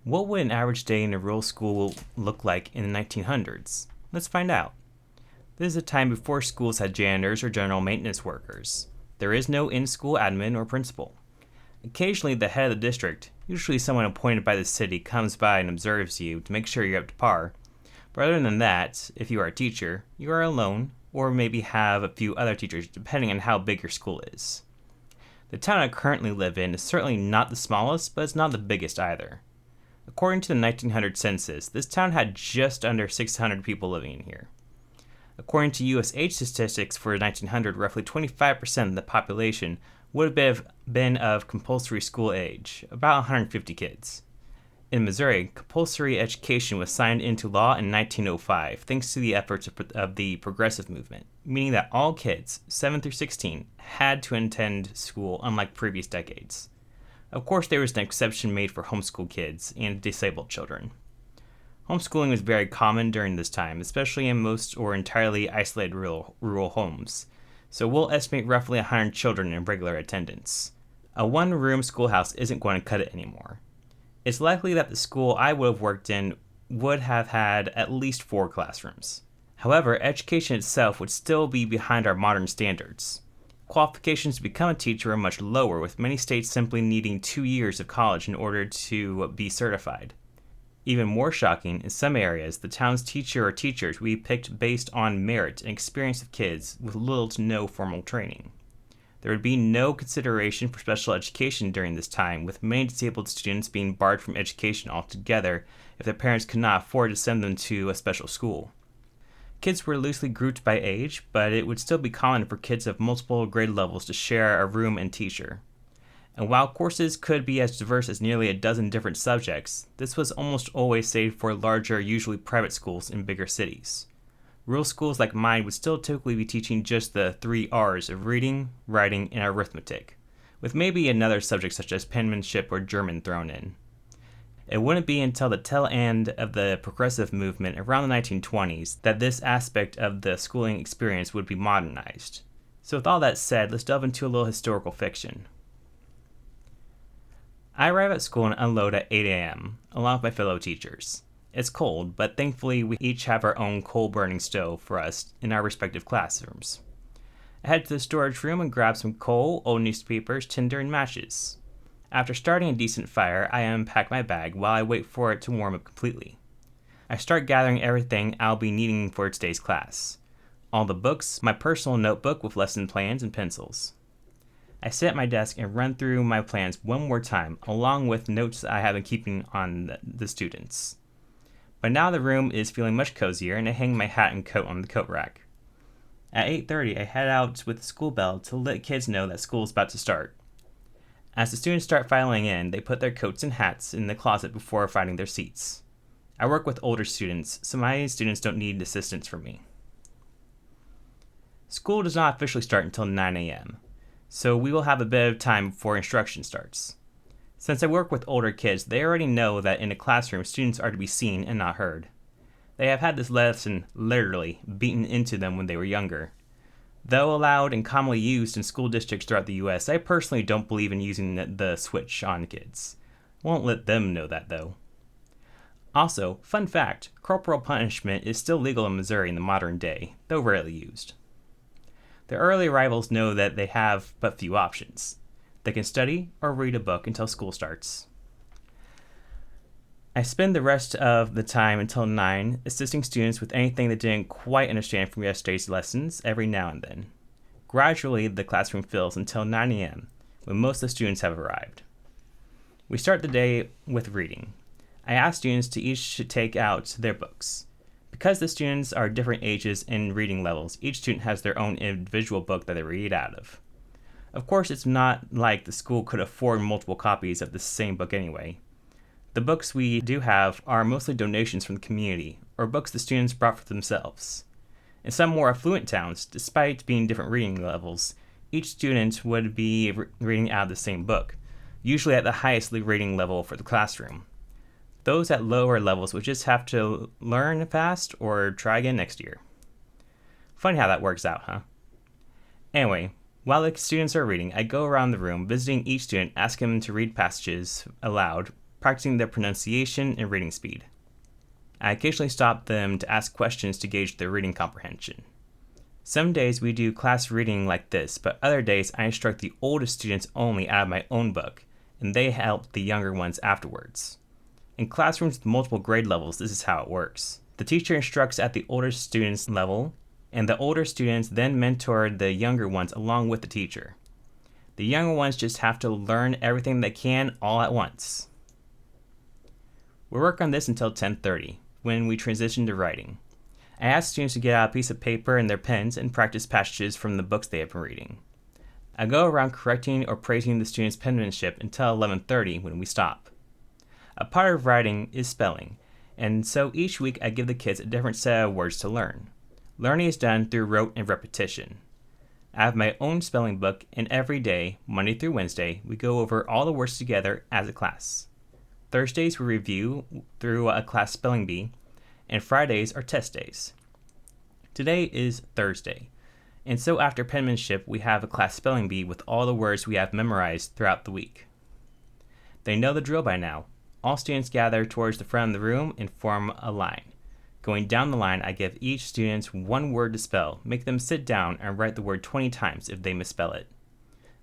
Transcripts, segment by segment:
What would an average day in a rural school look like in the 1900s? Let's find out. This is a time before schools had janitors or general maintenance workers. There is no in-school admin or principal. Occasionally, the head of the district, usually someone appointed by the city, comes by and observes you to make sure you're up to par. But other than that, if you are a teacher, you are alone, or maybe have a few other teachers, depending on how big your school is. The town I currently live in is certainly not the smallest, but it's not the biggest either. According to the 1900 census, this town had just under 600 people living in here. According to U.S. age statistics for 1900, roughly 25% of the population would have been of compulsory school age, about 150 kids. In Missouri, compulsory education was signed into law in 1905 thanks to the efforts of the progressive movement, meaning that all kids, 7 through 16, had to attend school unlike previous decades. Of course, there was an exception made for homeschool kids and disabled children. Homeschooling was very common during this time, especially in most or entirely isolated rural homes, so we'll estimate roughly 100 children in regular attendance. A one-room schoolhouse isn't going to cut it anymore. It's likely that the school I would have worked in would have had at least 4 classrooms. However, education itself would still be behind our modern standards. Qualifications to become a teacher are much lower, with many states simply needing 2 years of college in order to be certified. Even more shocking, in some areas, the town's teacher or teachers would be picked based on merit and experience of kids with little to no formal training. There would be no consideration for special education during this time, with many disabled students being barred from education altogether if their parents could not afford to send them to a special school. Kids were loosely grouped by age, but it would still be common for kids of multiple grade levels to share a room and teacher. And while courses could be as diverse as nearly a dozen different subjects, this was almost always saved for larger, usually private schools in bigger cities. Rural schools like mine would still typically be teaching just the 3 R's of reading, writing, and arithmetic, with maybe another subject such as penmanship or German thrown in. It wouldn't be until the tail end of the progressive movement around the 1920s that this aspect of the schooling experience would be modernized. So with all that said, let's delve into a little historical fiction. I arrive at school and unload at 8 a.m., along with my fellow teachers. It's cold, but thankfully we each have our own coal-burning stove for us in our respective classrooms. I head to the storage room and grab some coal, old newspapers, tinder, and matches. After starting a decent fire, I unpack my bag while I wait for it to warm up completely. I start gathering everything I'll be needing for today's class. All the books, my personal notebook with lesson plans and pencils. I sit at my desk and run through my plans one more time, along with notes I have been keeping on the students. By now the room is feeling much cozier, and I hang my hat and coat on the coat rack. At 8:30, I head out with the school bell to let kids know that school is about to start. As the students start filing in, they put their coats and hats in the closet before finding their seats. I work with older students, so my students don't need assistance from me. School does not officially start until 9 a.m., so we will have a bit of time before instruction starts. Since I work with older kids, they already know that in a classroom, students are to be seen and not heard. They have had this lesson literally beaten into them when they were younger. Though allowed and commonly used in school districts throughout the U.S., I personally don't believe in using the switch on kids. Won't let them know that, though. Also, fun fact, corporal punishment is still legal in Missouri in the modern day, though rarely used. The early arrivals know that they have but few options. They can study or read a book until school starts. I spend the rest of the time until 9 assisting students with anything they didn't quite understand from yesterday's lessons every now and then. Gradually, the classroom fills until 9 a.m., when most of the students have arrived. We start the day with reading. I ask students to each take out their books. Because the students are different ages and reading levels, each student has their own individual book that they read out of. Of course, it's not like the school could afford multiple copies of the same book anyway. The books we do have are mostly donations from the community, or books the students brought for themselves. In some more affluent towns, despite being different reading levels, each student would be reading out of the same book, usually at the highest reading level for the classroom. Those at lower levels would just have to learn fast or try again next year. Funny how that works out, huh? Anyway, while the students are reading, I go around the room visiting each student, asking them to read passages aloud, practicing their pronunciation and reading speed. I occasionally stop them to ask questions to gauge their reading comprehension. Some days we do class reading like this, but other days I instruct the oldest students only out of my own book, and they help the younger ones afterwards. In classrooms with multiple grade levels, this is how it works. The teacher instructs at the older students' level, and the older students then mentor the younger ones along with the teacher. The younger ones just have to learn everything they can all at once. We work on this until 10:30, when we transition to writing. I ask students to get out a piece of paper and their pens and practice passages from the books they have been reading. I go around correcting or praising the students' penmanship until 11:30 when we stop. A part of writing is spelling, and so each week I give the kids a different set of words to learn. Learning is done through rote and repetition. I have my own spelling book, and every day, Monday through Wednesday, we go over all the words together as a class. Thursdays we review through a class spelling bee, and Fridays are test days. Today is Thursday, and so after penmanship we have a class spelling bee with all the words we have memorized throughout the week. They know the drill by now. All students gather towards the front of the room and form a line. Going down the line, I give each student one word to spell, make them sit down, and write the word 20 times if they misspell it.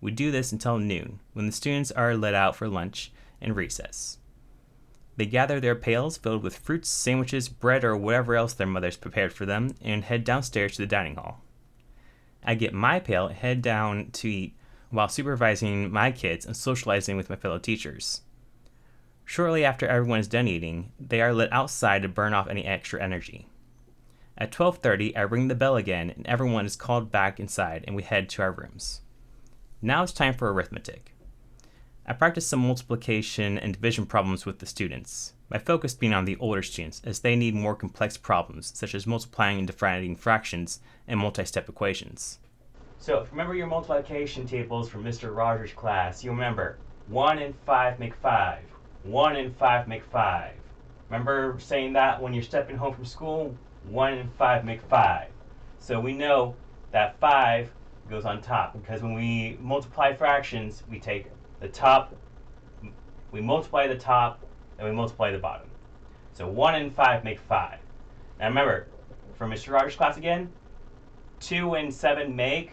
We do this until noon, when the students are let out for lunch and recess. They gather their pails filled with fruits, sandwiches, bread, or whatever else their mothers prepared for them, and head downstairs to the dining hall. I get my pail and head down to eat while supervising my kids and socializing with my fellow teachers. Shortly after everyone is done eating, they are let outside to burn off any extra energy. At 12:30, I ring the bell again, and everyone is called back inside, and we head to our rooms. Now it's time for arithmetic. I practice some multiplication and division problems with the students, my focus being on the older students, as they need more complex problems, such as multiplying and dividing fractions and multi-step equations. So, if you remember your multiplication tables from Mr. Rogers' class, you remember 1 and 5 make 5. 1 and 5 make 5. Remember saying that when you're stepping home from school? 1 and 5 make 5. So we know that 5 goes on top, because when we multiply fractions, we take the top, we multiply the top, and we multiply the bottom. So 1 and 5 make 5. Now remember, from Mr. Rogers' class again, 2 and 7 make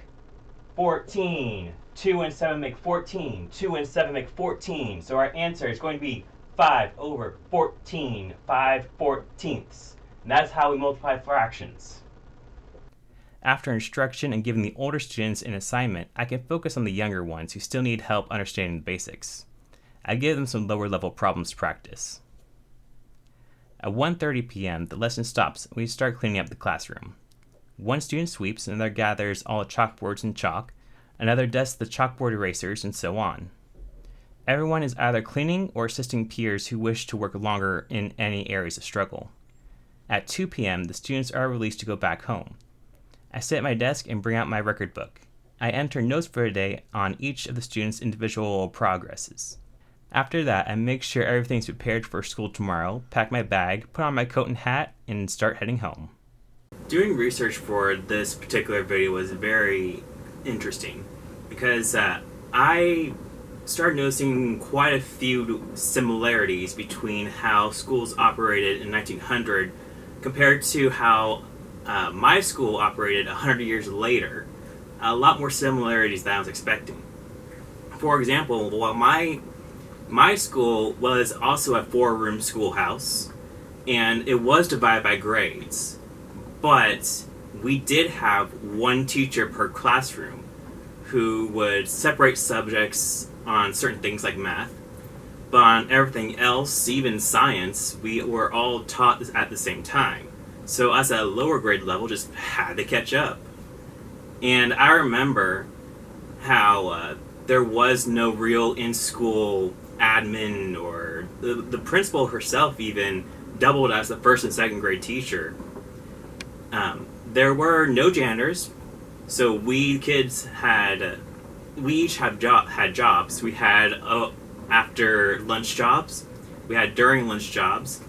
14. 2 and 7 make 14. 2 and 7 make 14. So our answer is going to be 5 over 14. 5/14. And that's how we multiply fractions. After instruction and giving the older students an assignment, I can focus on the younger ones who still need help understanding the basics. I give them some lower level problems to practice. At 1:30 p.m., the lesson stops and we start cleaning up the classroom. One student sweeps, another gathers all the chalkboards and chalk, another dusts the chalkboard erasers, and so on. Everyone is either cleaning or assisting peers who wish to work longer in any areas of struggle. At 2 p.m., the students are released to go back home. I sit at my desk and bring out my record book. I enter notes for the day on each of the students' individual progresses. After that, I make sure everything's prepared for school tomorrow, pack my bag, put on my coat and hat, and start heading home. Doing research for this particular video was very interesting because I started noticing quite a few similarities between how schools operated in 1900 compared to how my school operated 100 years later. A lot more similarities than I was expecting. For example, while my school was also a 4-room schoolhouse, and it was divided by grades, but we did have one teacher per classroom who would separate subjects on certain things like math, but on everything else, even science, we were all taught at the same time. So us at a lower grade level just had to catch up. And I remember how there was no real in-school admin, or the principal herself even doubled as the first and second grade teacher. There were no janitors, so we kids we each had jobs. We had after lunch jobs, we had during lunch jobs,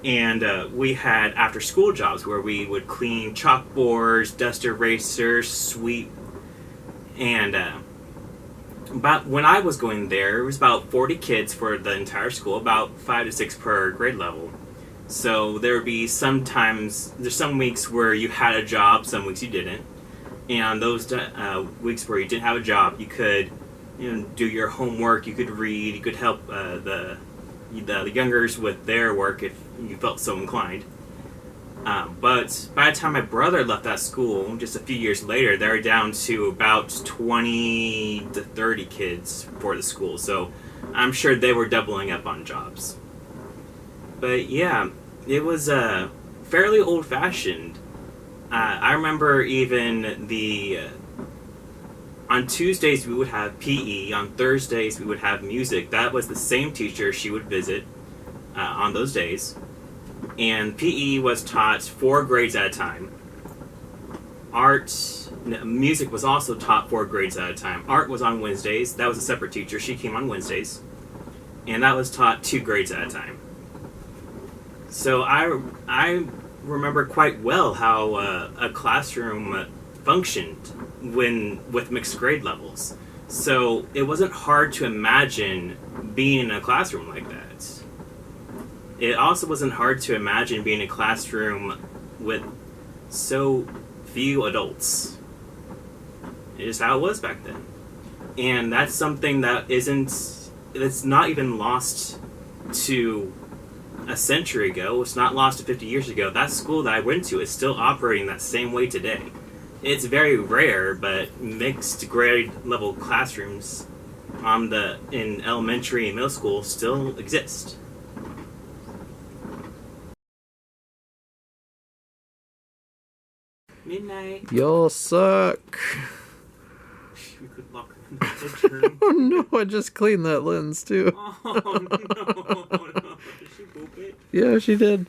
and we had after school jobs where we would clean chalkboards, dust erasers, sweep, and About when I was going there, it was about 40 kids for the entire school, about 5 to 6 per grade level. So there would be there's some weeks where you had a job, some weeks you didn't. And on those weeks where you didn't have a job, you could do your homework, you could read, you could help the youngers with their work if you felt so inclined. But by the time my brother left that school, just a few years later, they were down to about 20 to 30 kids for the school. So I'm sure they were doubling up on jobs. But yeah, it was fairly old-fashioned. I remember even on Tuesdays we would have PE, on Thursdays we would have music. That was the same teacher she would visit on those days. And PE was taught 4 grades at a time. Music was also taught 4 grades at a time. Art was on Wednesdays. That was a separate teacher. She came on Wednesdays. And that was taught 2 grades at a time. So I remember quite well how a classroom functioned with mixed grade levels. So it wasn't hard to imagine being in a classroom like that. It also wasn't hard to imagine being in a classroom with so few adults. It's how it was back then. And that's something that's not even lost to a century ago. It's not lost to 50 years ago. That school that I went to is still operating that same way today. It's very rare, but mixed grade level classrooms in elementary and middle school still exist. Midnight. Y'all suck. We could lock her in the bedroom. Oh no, I just cleaned that lens too. Oh no. Did she poop it? Yeah, she did.